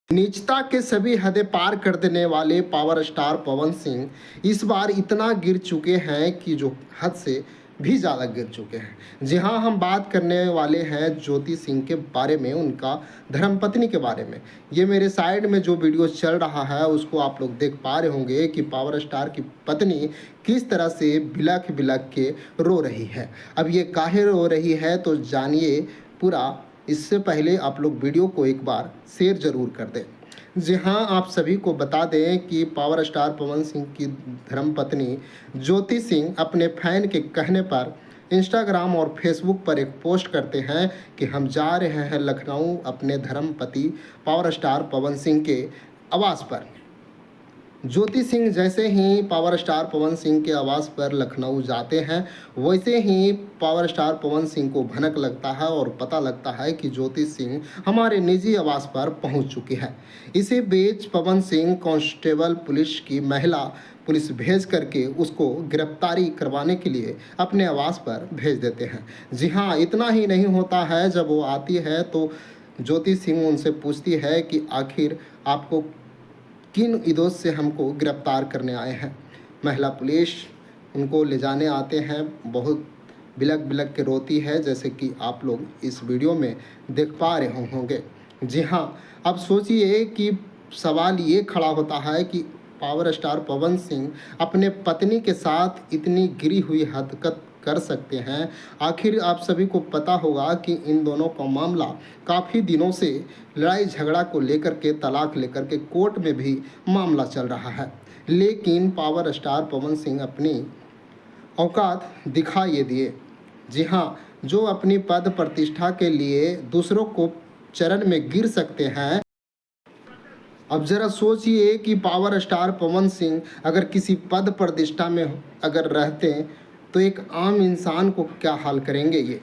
नीचता के सभी हदें पार कर देने वाले पावर स्टार पवन सिंह इस बार इतना गिर चुके हैं कि जो हद से भी ज़्यादा गिर चुके हैं। जी हाँ, हम बात करने वाले हैं ज्योति सिंह के बारे में, उनका धर्मपत्नी के बारे में। ये मेरे साइड में जो वीडियो चल रहा है उसको आप लोग देख पा रहे होंगे कि पावर स्टार की पत्नी किस तरह से बिलख बिलख के रो रही है। अब ये काहे रो रही है तो जानिए पूरा। इससे पहले आप लोग वीडियो को एक बार शेयर ज़रूर कर दें। जी हाँ, आप सभी को बता दें कि पावर स्टार पवन सिंह की धर्मपत्नी ज्योति सिंह अपने फैन के कहने पर इंस्टाग्राम और फेसबुक पर एक पोस्ट करते हैं कि हम जा रहे हैं लखनऊ अपने धर्मपति पावर स्टार पवन सिंह के आवास पर। ज्योति सिंह जैसे ही पावर स्टार पवन सिंह के आवास पर लखनऊ जाते हैं, वैसे ही पावर स्टार पवन सिंह को भनक लगता है और पता लगता है कि ज्योति सिंह हमारे निजी आवास पर पहुंच चुकी है। इसी बीच पवन सिंह कांस्टेबल पुलिस की महिला पुलिस भेज करके उसको गिरफ्तारी करवाने के लिए अपने आवास पर भेज देते हैं। जी हाँ, इतना ही नहीं होता है, जब वो आती है तो ज्योति सिंह उनसे पूछती है कि आखिर आपको किन इदों से हमको गिरफ्तार करने आए हैं। महिला पुलिस उनको ले जाने आते हैं, बहुत बिलक बिलक के रोती है, जैसे कि आप लोग इस वीडियो में देख पा रहे होंगे। जी हाँ, अब सोचिए कि सवाल ये खड़ा होता है कि पावर स्टार पवन सिंह अपने पत्नी के साथ इतनी गिरी हुई हरकत कर सकते हैं। आखिर आप सभी को पता होगा कि इन दोनों का मामला काफ़ी दिनों से लड़ाई झगड़ा को लेकर के, तलाक लेकर के कोर्ट में भी मामला चल रहा है। लेकिन पावर स्टार पवन सिंह अपनी औकात दिखा ये दिए। जी हाँ, जो अपनी पद प्रतिष्ठा के लिए दूसरों को चरण में गिर सकते हैं। अब ज़रा सोचिए कि पावर स्टार पवन सिंह अगर किसी पद प्रतिष्ठा में अगर रहते तो एक आम इंसान को क्या हाल करेंगे। ये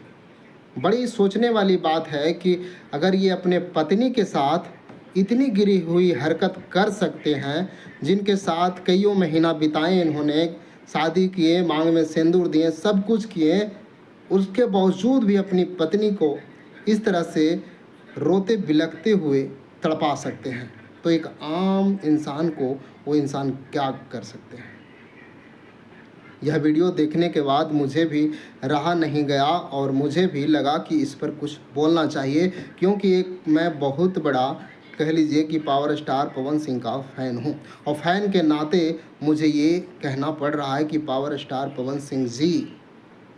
बड़ी सोचने वाली बात है कि अगर ये अपने पत्नी के साथ इतनी गिरी हुई हरकत कर सकते हैं, जिनके साथ कईयों महीना बिताए इन्होंने, शादी किए, मांग में सिंदूर दिए, सब कुछ किए, उसके बावजूद भी अपनी पत्नी को इस तरह से रोते बिलखते हुए तड़पा सकते हैं, तो एक आम इंसान को वो इंसान क्या कर सकते हैं। यह वीडियो देखने के बाद मुझे भी रहा नहीं गया और मुझे भी लगा कि इस पर कुछ बोलना चाहिए, क्योंकि एक मैं बहुत बड़ा कह लीजिए कि पावर स्टार पवन सिंह का फ़ैन हूं, और फ़ैन के नाते मुझे ये कहना पड़ रहा है कि पावर स्टार पवन सिंह जी,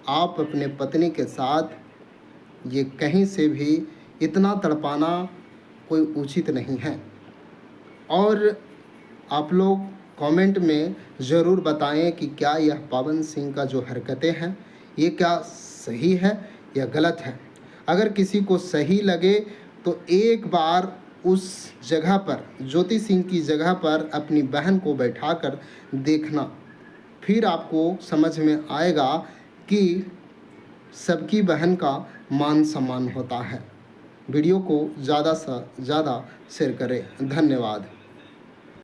आप अपने पत्नी के साथ ये कहीं से भी इतना तड़पाना कोई उचित नहीं है। और आप लोग कमेंट में ज़रूर बताएं कि क्या यह पवन सिंह का जो हरकतें हैं ये क्या सही है या गलत है। अगर किसी को सही लगे तो एक बार उस जगह पर, ज्योति सिंह की जगह पर अपनी बहन को बैठाकर देखना, फिर आपको समझ में आएगा कि सबकी बहन का मान सम्मान होता है। वीडियो को ज़्यादा से ज़्यादा शेयर करें। धन्यवाद।